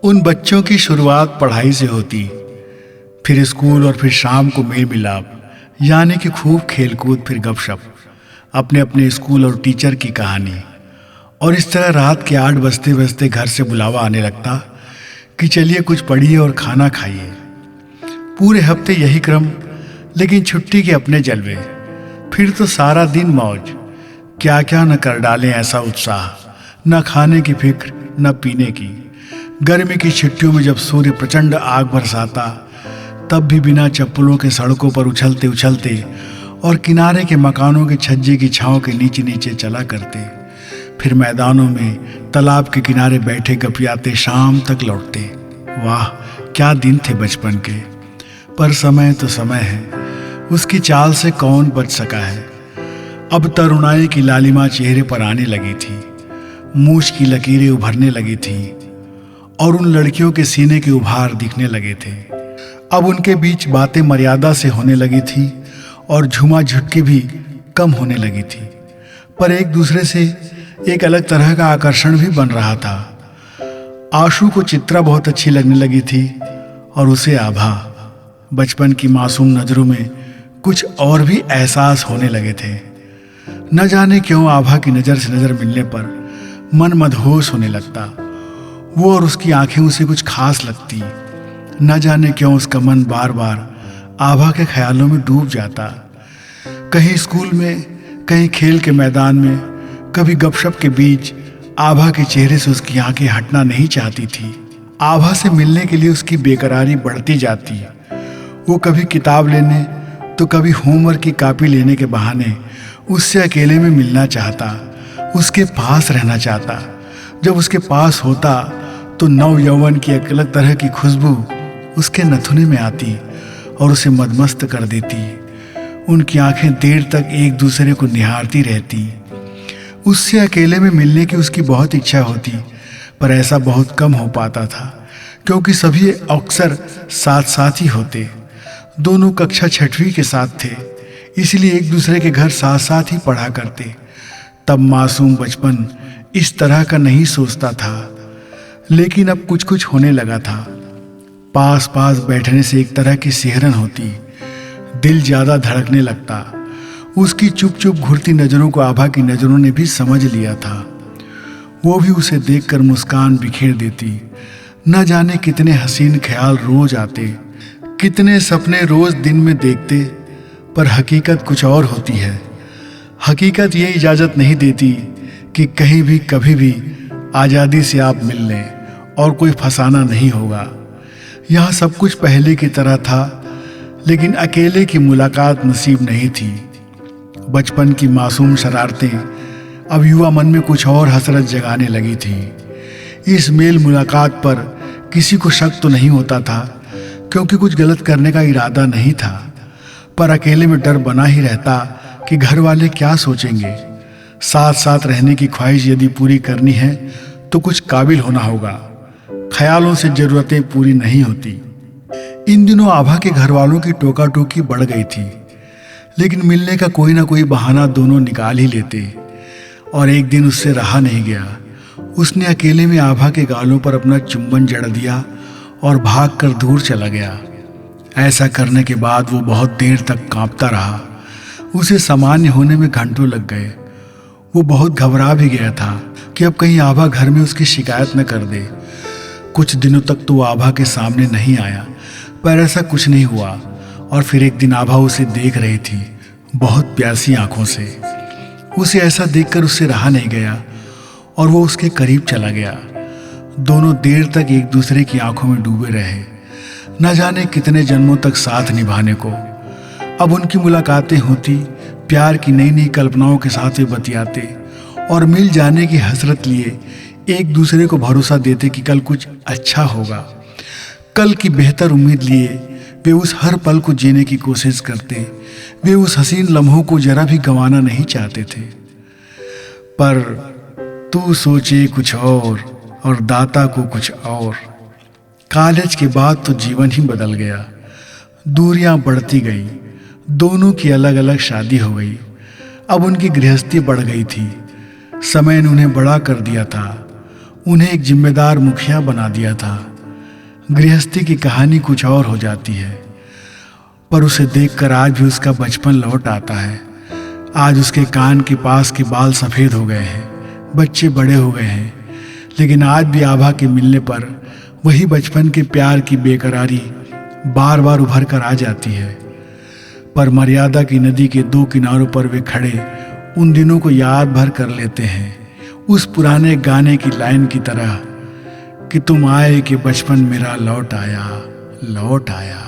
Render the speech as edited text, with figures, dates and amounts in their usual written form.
उन बच्चों की शुरुआत पढ़ाई से होती, फिर स्कूल और फिर शाम को मेल मिलाप, यानी कि खूब खेलकूद, फिर गपशप, अपने अपने स्कूल और टीचर की कहानी। और इस तरह रात के 8 बजते बजते घर से बुलावा आने लगता कि चलिए कुछ पढ़िए और खाना खाइए। पूरे हफ्ते यही क्रम, लेकिन छुट्टी के अपने जलवे। फिर तो सारा दिन मौज, क्या क्या न कर डालें ऐसा उत्साह, न खाने की फिक्र न पीने की। गर्मी की छुट्टियों में जब सूर्य प्रचंड आग बरसाता, तब भी बिना चप्पलों के सड़कों पर उछलते उछलते और किनारे के मकानों के छज्जे की छांव के नीचे नीचे चला करते। फिर मैदानों में तालाब के किनारे बैठे गपियाते शाम तक लौटते। वाह क्या दिन थे बचपन के। पर समय तो समय है, उसकी चाल से कौन बच सका है। अब तरुणाई की लालिमा चेहरे पर आने लगी थी, मूछ की लकीरें उभरने लगी थी और उन लड़कियों के सीने के उभार दिखने लगे थे। अब उनके बीच बातें मर्यादा से होने लगी थी और झुमा झुटकी भी कम होने लगी थी, पर एक दूसरे से एक अलग तरह का आकर्षण भी बन रहा था। आशु को चित्रा बहुत अच्छी लगने लगी थी और उसे आभा। बचपन की मासूम नजरों में कुछ और भी एहसास होने लगे थे। न जाने क्यों आभा की नज़र से नज़र मिलने पर मन मदहोश होने लगता। वो और उसकी आंखें उसे कुछ खास लगती। न जाने क्यों उसका मन बार बार आभा के ख्यालों में डूब जाता। कहीं स्कूल में, कहीं खेल के मैदान में, कभी गपशप के बीच आभा के चेहरे से उसकी आंखें हटना नहीं चाहती थी। आभा से मिलने के लिए उसकी बेकरारी बढ़ती जाती। वो कभी किताब लेने तो कभी होमवर्क की कॉपी लेने के बहाने उससे अकेले में मिलना चाहता, उसके पास रहना चाहता। जब उसके पास होता तो नव यौवन की एक अलग तरह की खुशबू उसके नथुने में आती और उसे मदमस्त कर देती। उनकी आंखें देर तक एक दूसरे को निहारती रहती। उससे अकेले में मिलने की उसकी बहुत इच्छा होती, पर ऐसा बहुत कम हो पाता था क्योंकि सभी अक्सर साथ साथ ही होते। दोनों कक्षा 6वीं के साथ थे, इसलिए एक दूसरे के घर साथ साथ ही पढ़ा करते। तब मासूम बचपन इस तरह का नहीं सोचता था, लेकिन अब कुछ कुछ होने लगा था। पास पास बैठने से एक तरह की सिहरन होती, दिल ज़्यादा धड़कने लगता। उसकी चुप चुप घुरती नज़रों को आभा की नज़रों ने भी समझ लिया था। वो भी उसे देखकर मुस्कान बिखेर देती। न जाने कितने हसीन ख्याल रोज आते, कितने सपने रोज दिन में देखते, पर हकीकत कुछ और होती है। हकीकत ये इजाज़त नहीं देती कि कहीं भी कभी भी आज़ादी से आप मिल लें और कोई फसाना नहीं होगा। यहाँ सब कुछ पहले की तरह था, लेकिन अकेले की मुलाकात नसीब नहीं थी। बचपन की मासूम शरारतें अब युवा मन में कुछ और हसरत जगाने लगी थी। इस मेल मुलाकात पर किसी को शक तो नहीं होता था क्योंकि कुछ गलत करने का इरादा नहीं था, पर अकेले में डर बना ही रहता कि घर वाले क्या सोचेंगे। साथ साथ रहने की ख्वाहिश यदि पूरी करनी है तो कुछ काबिल होना होगा। ख्यालों से जरूरतें पूरी नहीं होती। इन दिनों आभा के घर वालों की टोका टोकी बढ़ गई थी, लेकिन मिलने का कोई ना कोई बहाना दोनों निकाल ही लेते। और एक दिन उससे रहा नहीं गया। उसने अकेले में आभा के गालों पर अपना चुंबन जड़ दिया और भागकर दूर चला गया। ऐसा करने के बाद वो बहुत देर तक कांपता रहा। उसे सामान्य होने में घंटों लग गए। वो बहुत घबरा भी गया था कि अब कहीं आभा घर में उसकी शिकायत न कर दे। कुछ दिनों तक तो वो आभा के सामने नहीं आया, पर ऐसा कुछ नहीं हुआ। और फिर एक दिन आभा उसे देख रही थी, बहुत प्यासी आंखों से। उसे ऐसा देखकर उससे रहा नहीं गया और वो उसके करीब चला गया। दोनों देर तक एक दूसरे की आंखों में डूबे रहे, न जाने कितने जन्मों तक साथ निभाने को। अब उनकी मुलाकातें होती, प्यार की नई नई कल्पनाओं के साथ वे बतियाते और मिल जाने की हसरत लिए एक दूसरे को भरोसा देते कि कल कुछ अच्छा होगा। कल की बेहतर उम्मीद लिए वे उस हर पल को जीने की कोशिश करते। वे उस हसीन लम्हों को जरा भी गंवाना नहीं चाहते थे। पर तू सोचे कुछ और दाता को कुछ और। कॉलेज के बाद तो जीवन ही बदल गया। दूरियां बढ़ती गई, दोनों की अलग अलग शादी हो गई। अब उनकी गृहस्थी बढ़ गई थी। समय ने उन्हें बड़ा कर दिया था, उन्हें एक जिम्मेदार मुखिया बना दिया था। गृहस्थी की कहानी कुछ और हो जाती है, पर उसे देखकर आज भी उसका बचपन लौट आता है। आज उसके कान के पास के बाल सफ़ेद हो गए हैं, बच्चे बड़े हो गए हैं, लेकिन आज भी आभा के मिलने पर वही बचपन के प्यार की बेकरारी बार बार उभर कर आ जाती है। पर मर्यादा की नदी के दो किनारों पर वे खड़े उन दिनों को याद भर कर लेते हैं, उस पुराने गाने की लाइन की तरह कि तुम आए कि बचपन मेरा लौट आया, लौट आया।